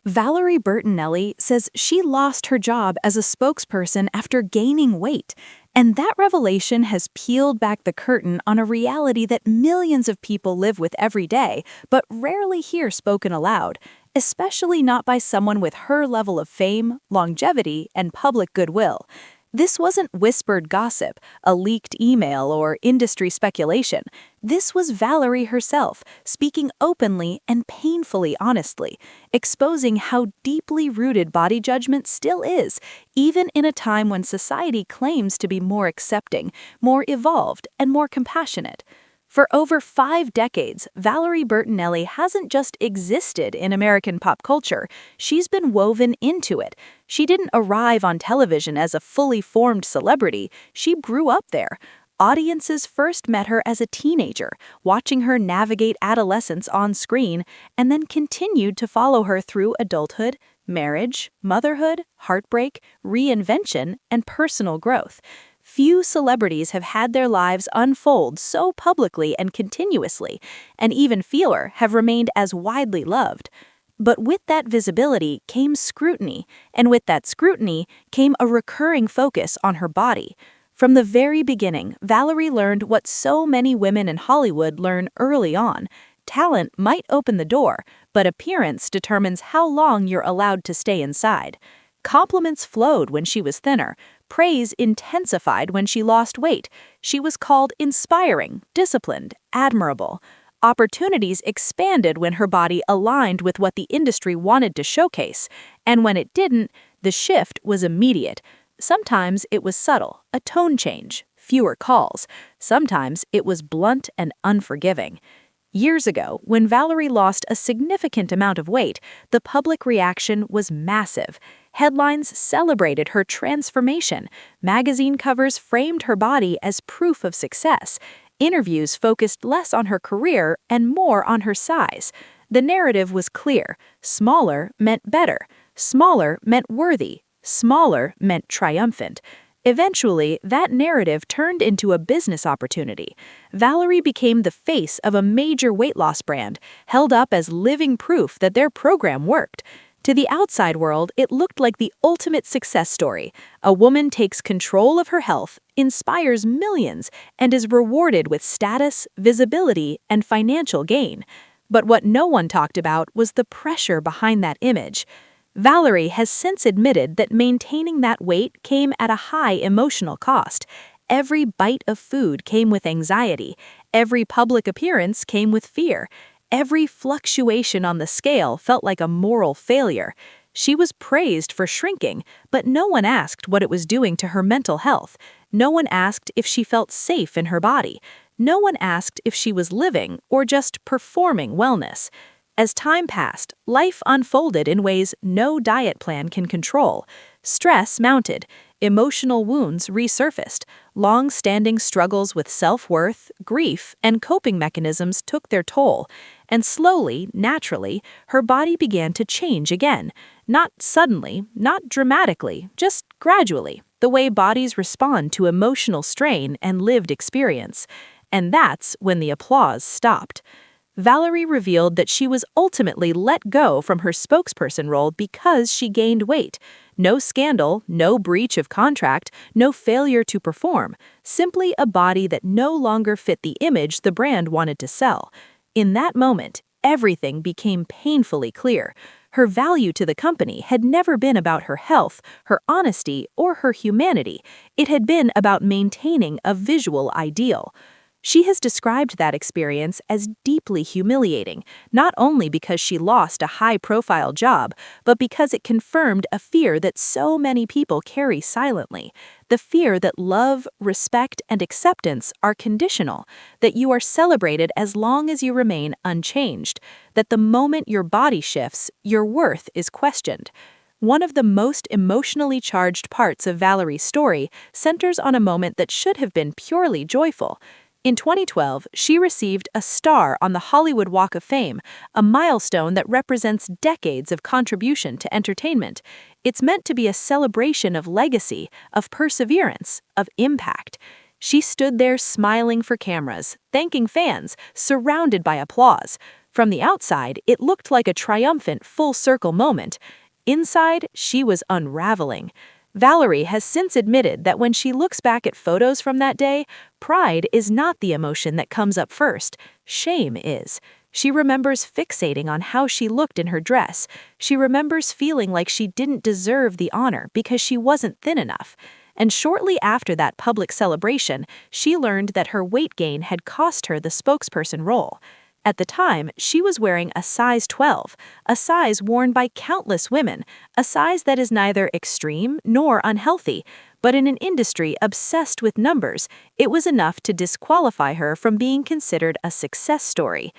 Valerie Bertinelli says she lost her job as a spokesperson after gaining weight, and that revelation has peeled back the curtain on a reality that millions of people live with every day, but rarely hear spoken aloud, especially not by someone with her level of fame, longevity, and public goodwill. This wasn't whispered gossip, a leaked email, or industry speculation. This was Valerie herself, speaking openly and painfully honestly, exposing how deeply rooted body judgment still is, even in a time when society claims to be more accepting, more evolved, and more compassionate. For over 5 decades, Valerie Bertinelli hasn't just existed in American pop culture, she's been woven into it. She didn't arrive on television as a fully formed celebrity, she grew up there. Audiences first met her as a teenager, watching her navigate adolescence on screen, and then continued to follow her through adulthood, marriage, motherhood, heartbreak, reinvention, and personal growth. Few celebrities have had their lives unfold so publicly and continuously, and even fewer have remained as widely loved. But with that visibility came scrutiny, and with that scrutiny came a recurring focus on her body. From the very beginning, Valerie learned what so many women in Hollywood learn early on. Talent might open the door, but appearance determines how long you're allowed to stay inside. Compliments flowed when she was thinner. Praise intensified when she lost weight. She was called inspiring, disciplined, admirable. Opportunities expanded when her body aligned with what the industry wanted to showcase. And when it didn't, the shift was immediate. Sometimes it was subtle, a tone change, fewer calls. Sometimes it was blunt and unforgiving. Years ago, when Valerie lost a significant amount of weight, the public reaction was massive. Headlines celebrated her transformation. Magazine covers framed her body as proof of success. Interviews focused less on her career and more on her size. The narrative was clear. Smaller meant better. Smaller meant worthy. Smaller meant triumphant. Eventually, that narrative turned into a business opportunity. Valerie became the face of a major weight loss brand, held up as living proof that their program worked. To the outside world, it looked like the ultimate success story. A woman takes control of her health, inspires millions, and is rewarded with status, visibility, and financial gain. But what no one talked about was the pressure behind that image. Valerie has since admitted that maintaining that weight came at a high emotional cost. Every bite of food came with anxiety. Every public appearance came with fear. Every fluctuation on the scale felt like a moral failure. She was praised for shrinking, but no one asked what it was doing to her mental health. No one asked if she felt safe in her body. No one asked if she was living or just performing wellness. As time passed, life unfolded in ways no diet plan can control. Stress mounted, emotional wounds resurfaced, long-standing struggles with self-worth, grief, and coping mechanisms took their toll, and slowly, naturally, her body began to change again. Not suddenly, not dramatically, just gradually, the way bodies respond to emotional strain and lived experience. And that's when the applause stopped. Valerie revealed that she was ultimately let go from her spokesperson role because she gained weight. No scandal, no breach of contract, no failure to perform, simply a body that no longer fit the image the brand wanted to sell. In that moment, everything became painfully clear. Her value to the company had never been about her health, her honesty, or her humanity. It had been about maintaining a visual ideal. She has described that experience as deeply humiliating, not only because she lost a high-profile job, but because it confirmed a fear that so many people carry silently. The fear that love, respect, and acceptance are conditional, that you are celebrated as long as you remain unchanged, that the moment your body shifts, your worth is questioned. One of the most emotionally charged parts of Valerie's story centers on a moment that should have been purely joyful. In 2012, she received a star on the Hollywood Walk of Fame, a milestone that represents decades of contribution to entertainment. It's meant to be a celebration of legacy, of perseverance, of impact. She stood there smiling for cameras, thanking fans, surrounded by applause. From the outside, it looked like a triumphant full-circle moment. Inside, she was unraveling. Valerie has since admitted that when she looks back at photos from that day, pride is not the emotion that comes up first. Shame is. She remembers fixating on how she looked in her dress. She remembers feeling like she didn't deserve the honor because she wasn't thin enough. And shortly after that public celebration, she learned that her weight gain had cost her the spokesperson role. At the time, she was wearing a size 12, a size worn by countless women, a size that is neither extreme nor unhealthy. But in an industry obsessed with numbers, it was enough to disqualify her from being considered a success story.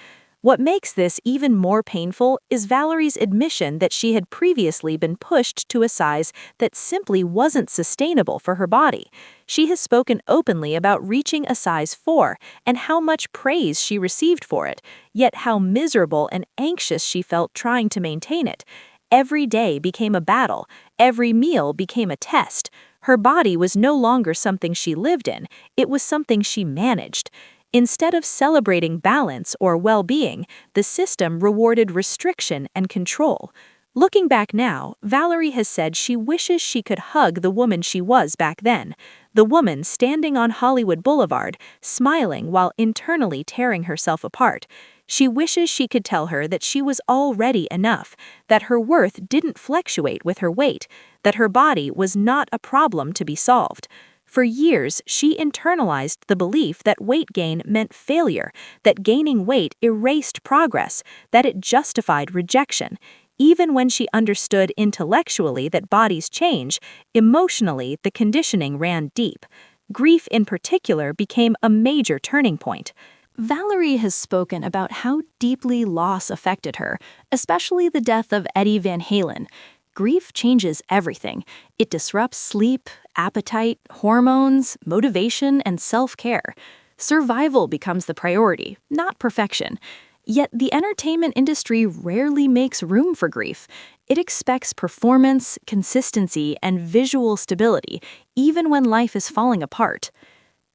What makes this even more painful is Valerie's admission that she had previously been pushed to a size that simply wasn't sustainable for her body. She has spoken openly about reaching a size 4 and how much praise she received for it, yet how miserable and anxious she felt trying to maintain it. Every day became a battle. Every meal became a test. Her body was no longer something she lived in, it was something she managed. Instead of celebrating balance or well-being, the system rewarded restriction and control. Looking back now, Valerie has said she wishes she could hug the woman she was back then, the woman standing on Hollywood Boulevard, smiling while internally tearing herself apart. She wishes she could tell her that she was already enough, that her worth didn't fluctuate with her weight, that her body was not a problem to be solved. For years, she internalized the belief that weight gain meant failure, that gaining weight erased progress, that it justified rejection. Even when she understood intellectually that bodies change, emotionally the conditioning ran deep. Grief in particular became a major turning point. Valerie has spoken about how deeply loss affected her, especially the death of Eddie Van Halen. Grief changes everything. It disrupts sleep, appetite, hormones, motivation, and self-care. Survival becomes the priority, not perfection. Yet the entertainment industry rarely makes room for grief. It expects performance, consistency, and visual stability, even when life is falling apart.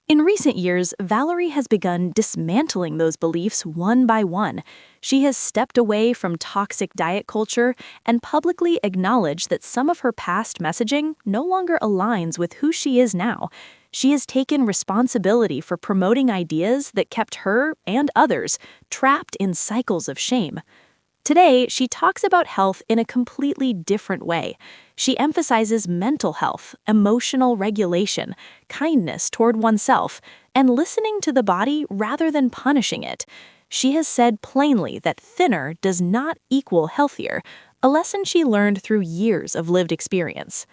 In recent years, Valerie has begun dismantling those beliefs one by one. She has stepped away from toxic diet culture and publicly acknowledged that some of her past messaging no longer aligns with who she is now. She has taken responsibility for promoting ideas that kept her and others trapped in cycles of shame. Today, she talks about health in a completely different way. She emphasizes mental health, emotional regulation, kindness toward oneself, and listening to the body rather than punishing it. She has said plainly that thinner does not equal healthier, a lesson she learned through years of lived experience.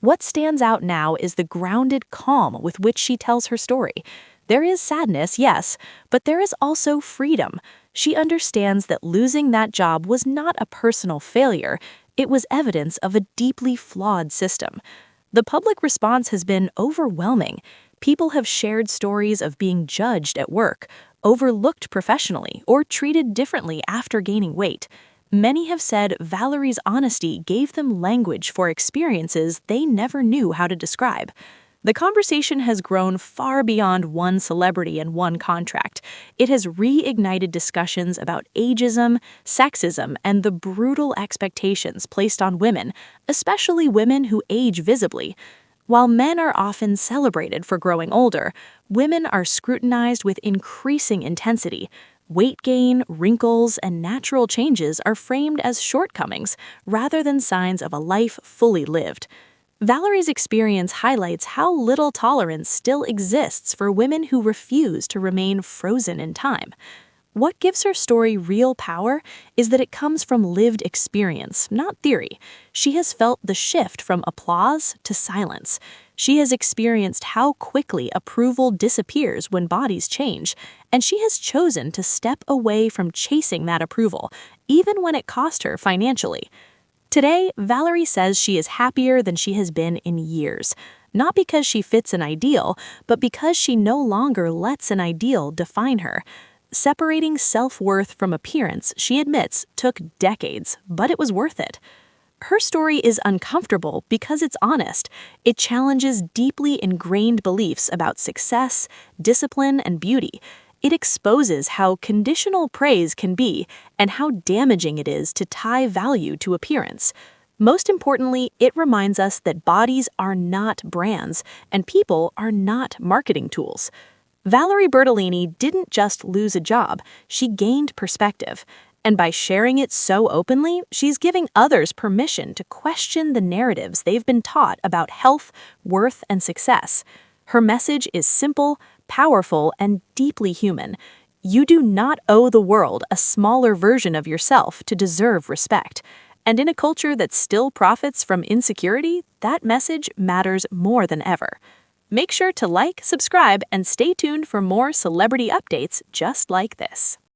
What stands out now is the grounded calm with which she tells her story. There is sadness, yes, but there is also freedom. She understands that losing that job was not a personal failure, it was evidence of a deeply flawed system. The public response has been overwhelming. People have shared stories of being judged at work, overlooked professionally, or treated differently after gaining weight. Many have said Valerie's honesty gave them language for experiences they never knew how to describe. The conversation has grown far beyond one celebrity and one contract. It has reignited discussions about ageism, sexism, and the brutal expectations placed on women, especially women who age visibly. While men are often celebrated for growing older, women are scrutinized with increasing intensity. Weight gain, wrinkles, and natural changes are framed as shortcomings rather than signs of a life fully lived. Valerie's experience highlights how little tolerance still exists for women who refuse to remain frozen in time. What gives her story real power is that it comes from lived experience, not theory. She has felt the shift from applause to silence. She has experienced how quickly approval disappears when bodies change, and she has chosen to step away from chasing that approval, even when it cost her financially. Today, Valerie says she is happier than she has been in years, not because she fits an ideal, but because she no longer lets an ideal define her. Separating self-worth from appearance, she admits, took decades, but it was worth it. Her story is uncomfortable because it's honest. It challenges deeply ingrained beliefs about success, discipline, and beauty. It exposes how conditional praise can be and how damaging it is to tie value to appearance. Most importantly, it reminds us that bodies are not brands and people are not marketing tools. Valerie Bertinelli didn't just lose a job, she gained perspective. And by sharing it so openly, she's giving others permission to question the narratives they've been taught about health, worth, and success. Her message is simple, powerful, and deeply human. You do not owe the world a smaller version of yourself to deserve respect. And in a culture that still profits from insecurity, that message matters more than ever. Make sure to like, subscribe, and stay tuned for more celebrity updates just like this.